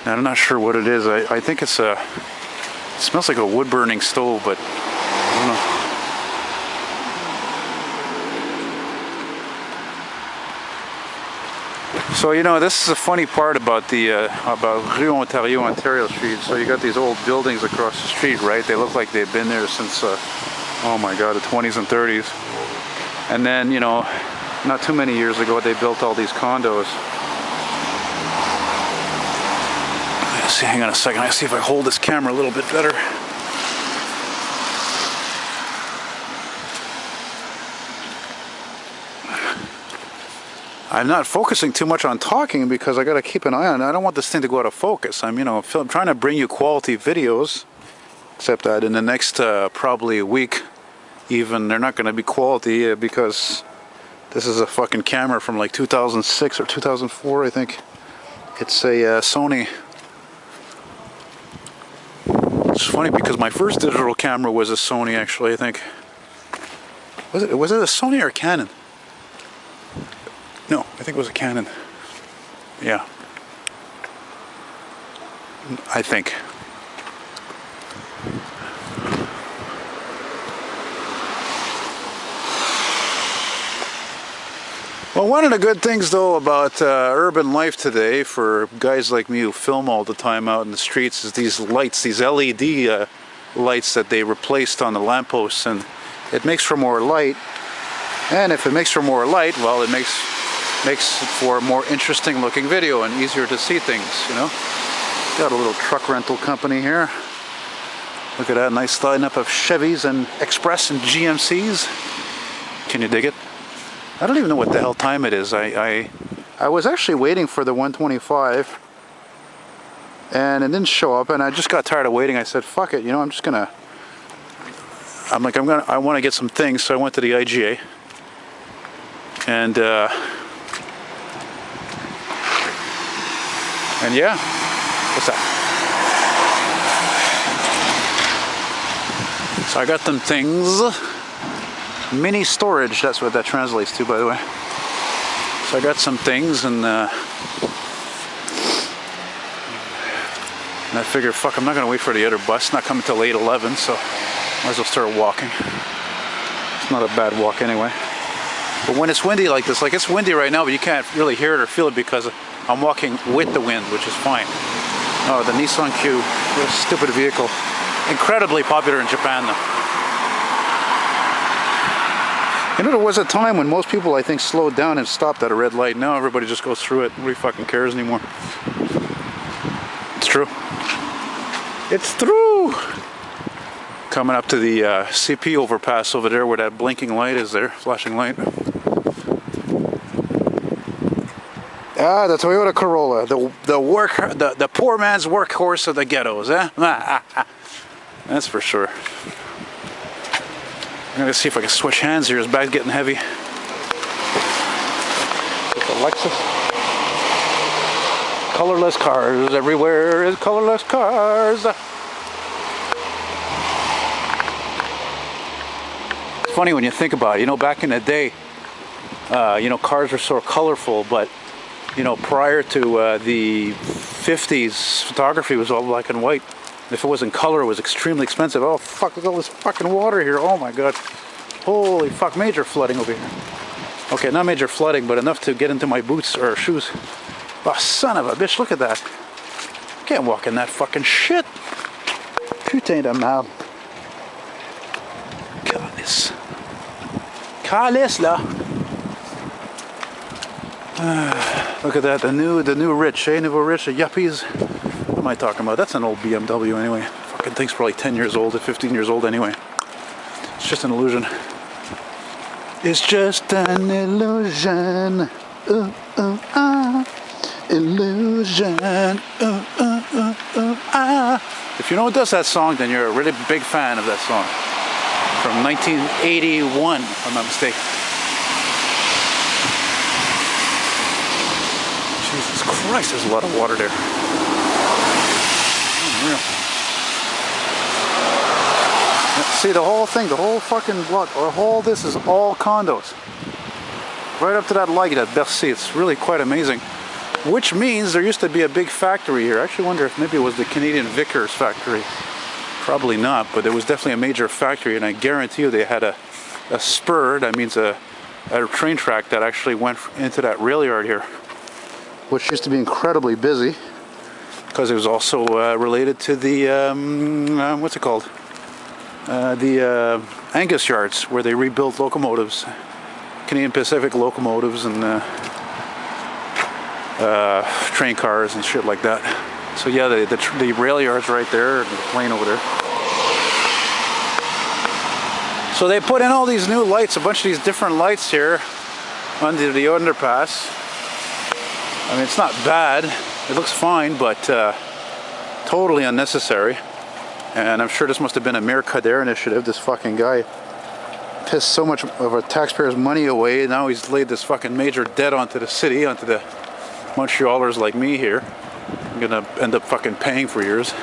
I'm not sure what it is. I think it's a... It smells like a wood-burning stove, but I don't know. So, you know, this is a funny part about the about Rue Ontario Street. So you got these old buildings across the street, right? They look like they've been there since, oh my God, the 20s and 30s. And then, you know, not too many years ago, they built all these condos. Let's see, hang on a second. I see if I hold this camera a little bit better. I'm not focusing too much on talking because I got to keep an eye on it. I don't want this thing to go out of focus. I'm, you know, I'm trying to bring you quality videos, except that in the next probably a week, even, they're not going to be quality because this is a fucking camera from like 2006 or 2004, I think. It's a Sony. It's funny because my first digital camera was a Sony, actually, I think. Was it a Sony or a Canon? No, I think it was a Canon. Yeah. I think. Well, one of the good things, though, about urban life today for guys like me who film all the time out in the streets is these lights, these LED lights that they replaced on the lampposts, and it makes for more light. And if it makes for more light, well, it makes for a more interesting looking video and easier to see things, you know. Got a little truck rental company here. Look at that nice lineup of Chevys and Express and GMCs. Can you dig it? I don't even know what the hell time it is. I was actually waiting for the 125 and it didn't show up, and I just got tired of waiting. I said, fuck it, you know, I want to get some things, so I went to the IGA. And yeah, what's that? So I got them things. Mini storage, that's what that translates to, by the way. So I got some things, and I figured, fuck, I'm not gonna wait for the other bus. It's not coming till 8:11, so might as well start walking. It's not a bad walk anyway. But when it's windy like this, like it's windy right now, but you can't really hear it or feel it because I'm walking with the wind, which is fine. Oh, the Nissan Q, what a stupid vehicle. Incredibly popular in Japan, though. You know, there was a time when most people, I think, slowed down and stopped at a red light. Now everybody just goes through it. Nobody fucking cares anymore. It's true. It's true! Coming up to the CP overpass over there where that blinking light is there, flashing light. Ah, the Toyota Corolla, the poor man's workhorse of the ghettos, eh? That's for sure. I'm gonna see if I can switch hands here. His bag's getting heavy. With the Lexus. Colorless cars everywhere is colorless cars. It's funny when you think about it. You know, back in the day, you know, cars were so colorful, but you know, prior to the 50s, photography was all black and white. If it was in color, it was extremely expensive. Oh fuck, look at all this fucking water here. Oh my God. Holy fuck, major flooding over here. Okay, not major flooding, but enough to get into my boots or shoes. Oh, son of a bitch, look at that. I can't walk in that fucking shit. Putain de merde. Calice. Calice, là. Look at that, the new rich, eh? Nouveau rich, the yuppies. What am I talking about? That's an old BMW anyway. Fucking thing's probably 10 years old or 15 years old anyway. It's just an illusion. It's just an illusion. Illusion. If you know who does that song, then you're a really big fan of that song. From 1981, if I'm not mistaken. Jesus Christ, there's a lot of water there. Unreal. See, the whole thing, the whole fucking block, or this is all condos. Right up to that light at Bercy. It's really quite amazing. which means there used to be a big factory here. I actually wonder if maybe it was the Canadian Vickers factory. Probably not, but there was definitely a major factory, and I guarantee you they had a spur, that means a train track that actually went into that rail yard here, which used to be incredibly busy because it was also related to the what's it called, the Angus yards, where they rebuilt locomotives, Canadian Pacific locomotives, and train cars and shit like that. So yeah, the rail yard's right there, and the plane over there. So they put in all these new lights, a bunch of these different lights here under the underpass. I mean, it's not bad. It looks fine, but totally unnecessary. And I'm sure this must have been a Mayor Kader initiative. This fucking guy pissed so much of our taxpayers' money away. Now he's laid this fucking major debt onto the city, onto the Montreal'S like me here. I'm gonna end up fucking paying for years.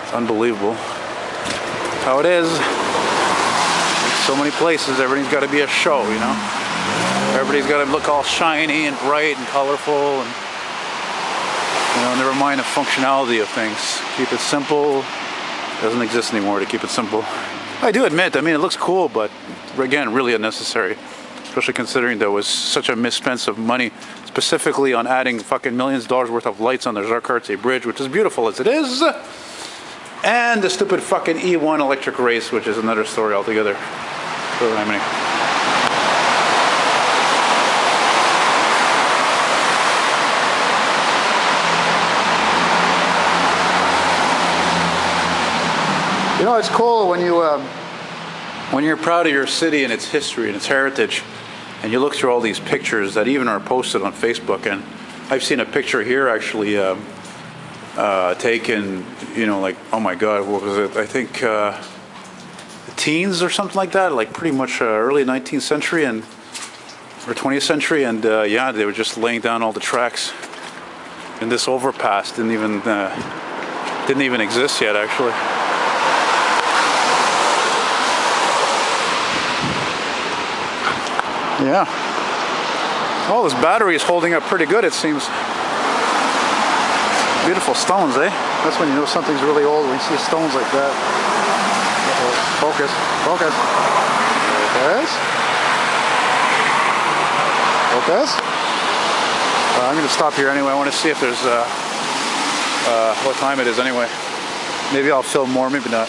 It's unbelievable. That's how it is. So many places, everything's got to be a show, you know. Everybody's got to look all shiny and bright and colorful, and you know, never mind the functionality of things. Keep it simple. It doesn't exist anymore to keep it simple. I do admit, I mean, it looks cool, but again, really unnecessary. Especially considering there was such a misspent of money, specifically on adding fucking millions of dollars worth of lights on the Jacques-Cartier Bridge, which is beautiful as it is. And the stupid fucking E1 electric race, which is another story altogether. So, I mean, you know, it's cool when you're proud of your city and its history and its heritage, and you look through all these pictures that even are posted on Facebook. And I've seen a picture here actually taken, you know, like, oh my God, what was it? I think the teens or something like that, like pretty much early 19th century or 20th century, and yeah, they were just laying down all the tracks. And this overpass didn't even exist yet, actually. Yeah. Oh, this battery is holding up pretty good, it seems. Beautiful stones, eh? That's when you know something's really old, when you see stones like that. Focus, focus. Focus. Focus. I'm going to stop here anyway. I want to see if there's, what time it is anyway. Maybe I'll film more, maybe not.